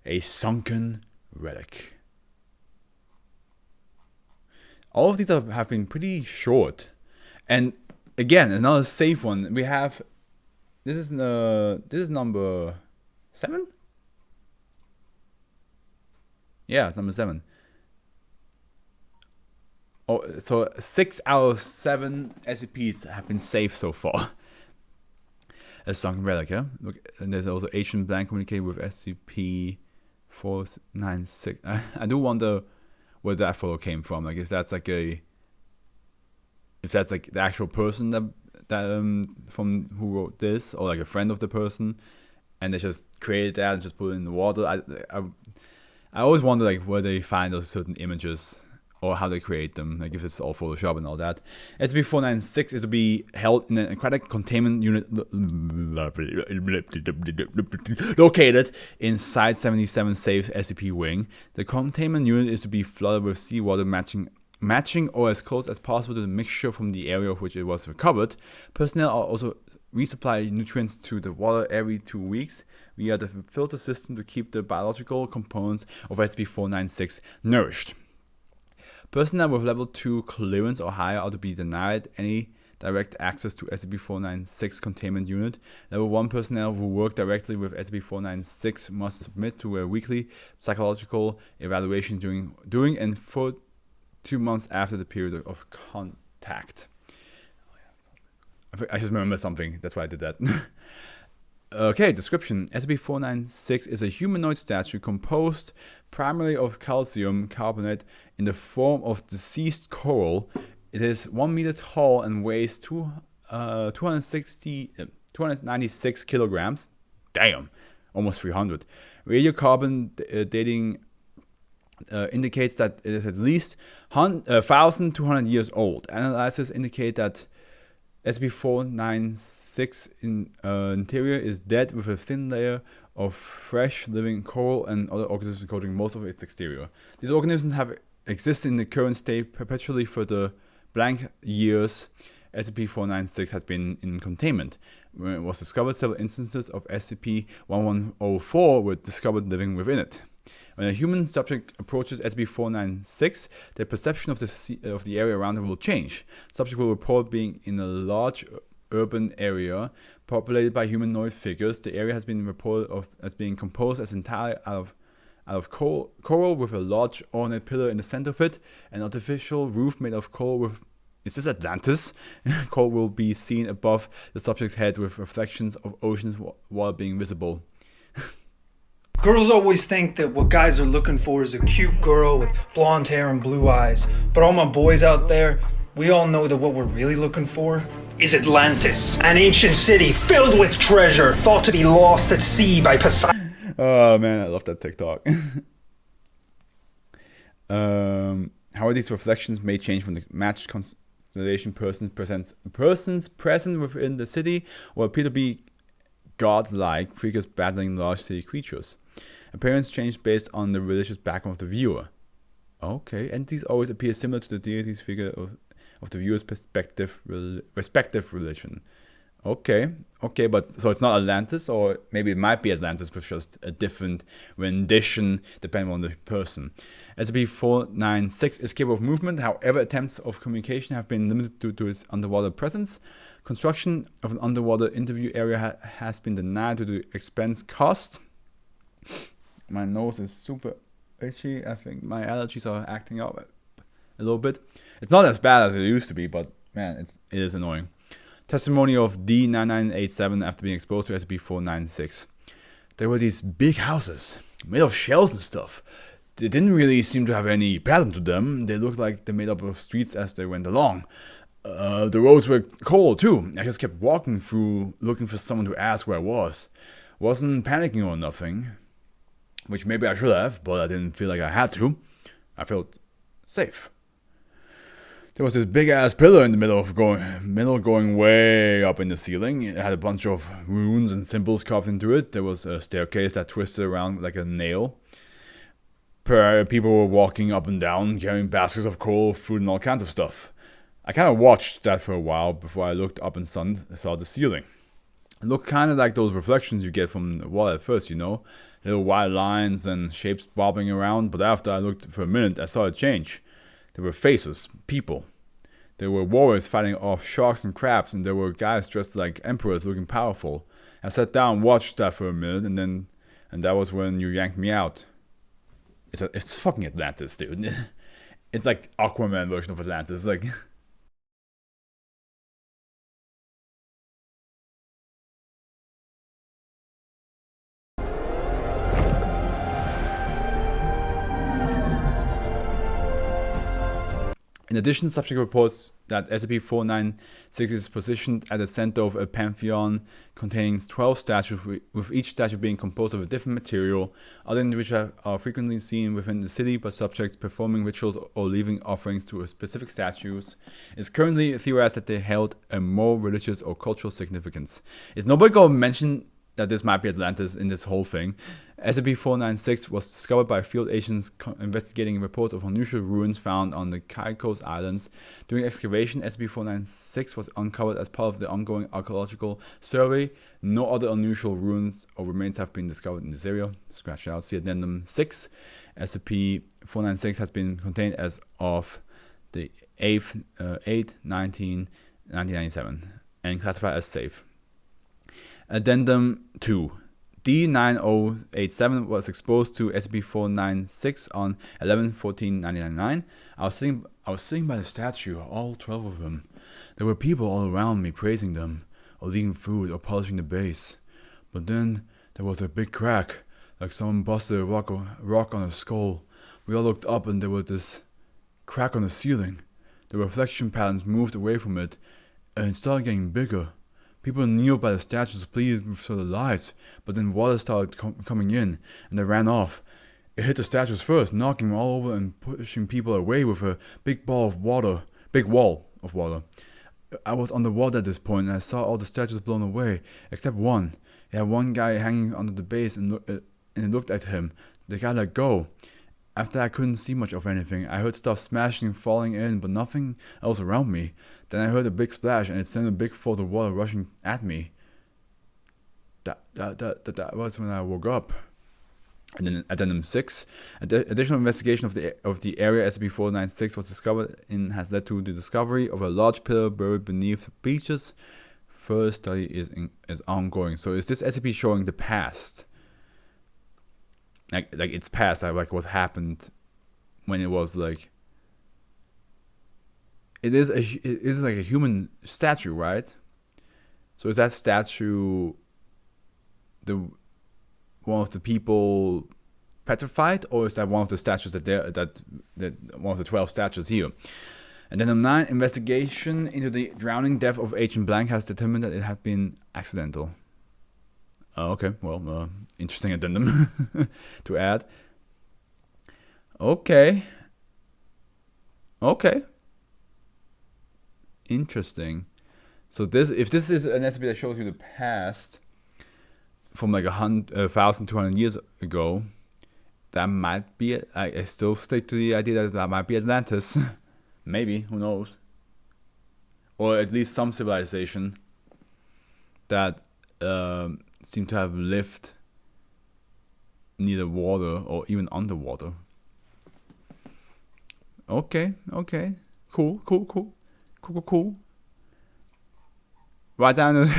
A Sunken Relic. All of these have been pretty short. And again, another safe one. We have this is number 7? Yeah, it's number 7. Oh, so 6 out of 7 SCPs have been saved so far. A Sunken Relic, yeah? Look, and there's also Agent Blank communicating with SCP-496. I do wonder where that photo came from. Like, if that's like the actual person that from who wrote this, or like a friend of the person, and they just created that and just put it in the water. I always wonder like where they find those certain images or how they create them, like if it's all Photoshop and all that. SCP-496 is to be held in an aquatic containment unit located in Site 77 Safe SCP Wing. The containment unit is to be flooded with seawater matching or as close as possible to the mixture from the area of which it was recovered. Personnel are also resupply nutrients to the water every 2 weeks via the filter system to keep the biological components of SCP-496 nourished. Personnel with level 2 clearance or higher are to be denied any direct access to SCP-496 containment unit. Level 1 personnel who work directly with SCP-496 must submit to a weekly psychological evaluation during and for 2 months after the period of contact. I just remember something, that's why I did that. Okay, description. SCP-496 is a humanoid statue composed primarily of calcium carbonate in the form of deceased coral. It is 1 meter tall and weighs 296 kilograms. Damn, almost 300. Radiocarbon dating indicates that it is at least 1,200 years old. Analysis indicate that SCP-496 interior is dead with a thin layer of fresh living coral and other organisms coating most of its exterior. These organisms have existed in the current state perpetually for the blank years SCP-496 has been in containment. When it was discovered, several instances of SCP-1104 were discovered living within it. When a human subject approaches SCP-496, their perception of the area around them will change. Subject will report being in a large urban area populated by humanoid figures. The area has been reported as being composed as entirely out of coral with a large ornate pillar in the center of it. An artificial roof made of coral with... Is this Atlantis? Coral will be seen above the subject's head with reflections of oceans while being visible. Girls always think that what guys are looking for is a cute girl with blonde hair and blue eyes. But all my boys out there, we all know that what we're really looking for is Atlantis. An ancient city filled with treasure, thought to be lost at sea by Poseidon. Oh man, I love that TikTok. How these reflections may change from the matched constellation persons present within the city or appear to be godlike figures battling large city creatures. Appearance change based on the religious background of the viewer. Okay, entities always appear similar to the deity's figure of the viewer's respective religion. Okay, but so it's not Atlantis, or maybe it might be Atlantis with just a different rendition depending on the person. SCP-496 is capable of movement, however attempts of communication have been limited due to its underwater presence. Construction of an underwater interview area has been denied due to expense cost. My nose is super itchy. I think my allergies are acting up a little bit. It's not as bad as it used to be, but man, it is annoying. Testimony of D9987 after being exposed to SCP-496. There were these big houses made of shells and stuff. They didn't really seem to have any pattern to them. They looked like they made up of streets as they went along. The roads were cold too. I just kept walking through looking for someone to ask where I was. Wasn't panicking or nothing, which maybe I should have, but I didn't feel like I had to. I felt safe. There was this big ass pillar in the middle going way up in the ceiling. It had a bunch of runes and symbols carved into it. There was a staircase that twisted around like a nail. People were walking up and down, carrying baskets of coal, food, and all kinds of stuff. I kind of watched that for a while before I looked up and saw the ceiling. It looked kind of like those reflections you get from the wall at first, you know? little white lines and shapes bobbing around. But after I looked for a minute, I saw a change. There were faces, people. There were warriors fighting off sharks and crabs, and there were guys dressed like emperors looking powerful. I sat down and watched that for a minute, and that was when you yanked me out. It's fucking Atlantis, dude. It's like Aquaman version of Atlantis. Like. In addition, subject reports that SCP-496 is positioned at the center of a pantheon containing 12 statues, with each statue being composed of a different material. Other individuals are frequently seen within the city, but subjects performing rituals or leaving offerings to specific statues. It's currently theorized that they held a more religious or cultural significance. Is nobody going to mention that this might be Atlantis in this whole thing? SCP-496 was discovered by field agents investigating reports of unusual ruins found on the Caicos Islands. During excavation, SCP-496 was uncovered as part of the ongoing archaeological survey. No other unusual ruins or remains have been discovered in this area. Scratch it out. See Addendum 6. SCP-496 has been contained as of the 8th, 1997 and classified as safe. Addendum 2. D9087 was exposed to SCP-496 on 11/14/1999. I was sitting by the statue, all 12 of them. There were people all around me praising them, or leaving food, or polishing the base. But then there was a big crack, like someone busted a rock on a skull. We all looked up and there was this crack on the ceiling. The reflection patterns moved away from it, and it started getting bigger. People kneeled by the statues, pleaded for their lives, but then water started coming in, and they ran off. It hit the statues first, knocking them all over and pushing people away with a big wall of water. I was underwater at this point, and I saw all the statues blown away, except one. It had one guy hanging under the base, and it looked at him. The guy let go. After I couldn't see much of anything, I heard stuff smashing and falling in, but nothing else around me. Then I heard a big splash, and it sent a big flood of water rushing at me. That was when I woke up. And then Addendum 6, additional investigation of the area SCP-496 was discovered and has led to the discovery of a large pillar buried beneath beaches. Further study is ongoing. So is this SCP showing the past? Like its past, like what happened when it was like. It is like a human statue, right? So is that statue the one of the people petrified, or is that one of the statues that one of the 12 statues here? And then number 9, investigation into the drowning death of Agent Blank has determined that it had been accidental. Okay, well, interesting addendum to add. Okay. Interesting. So if this is an SCP that shows you the past from like 1,200 years ago, that might be it. I still stick to the idea that might be Atlantis. Maybe, who knows? Or at least some civilization that seem to have lived near the water or even underwater. Okay. Cool. Write down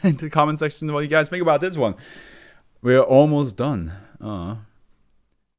in the comment section what you guys think about this one. We're almost done.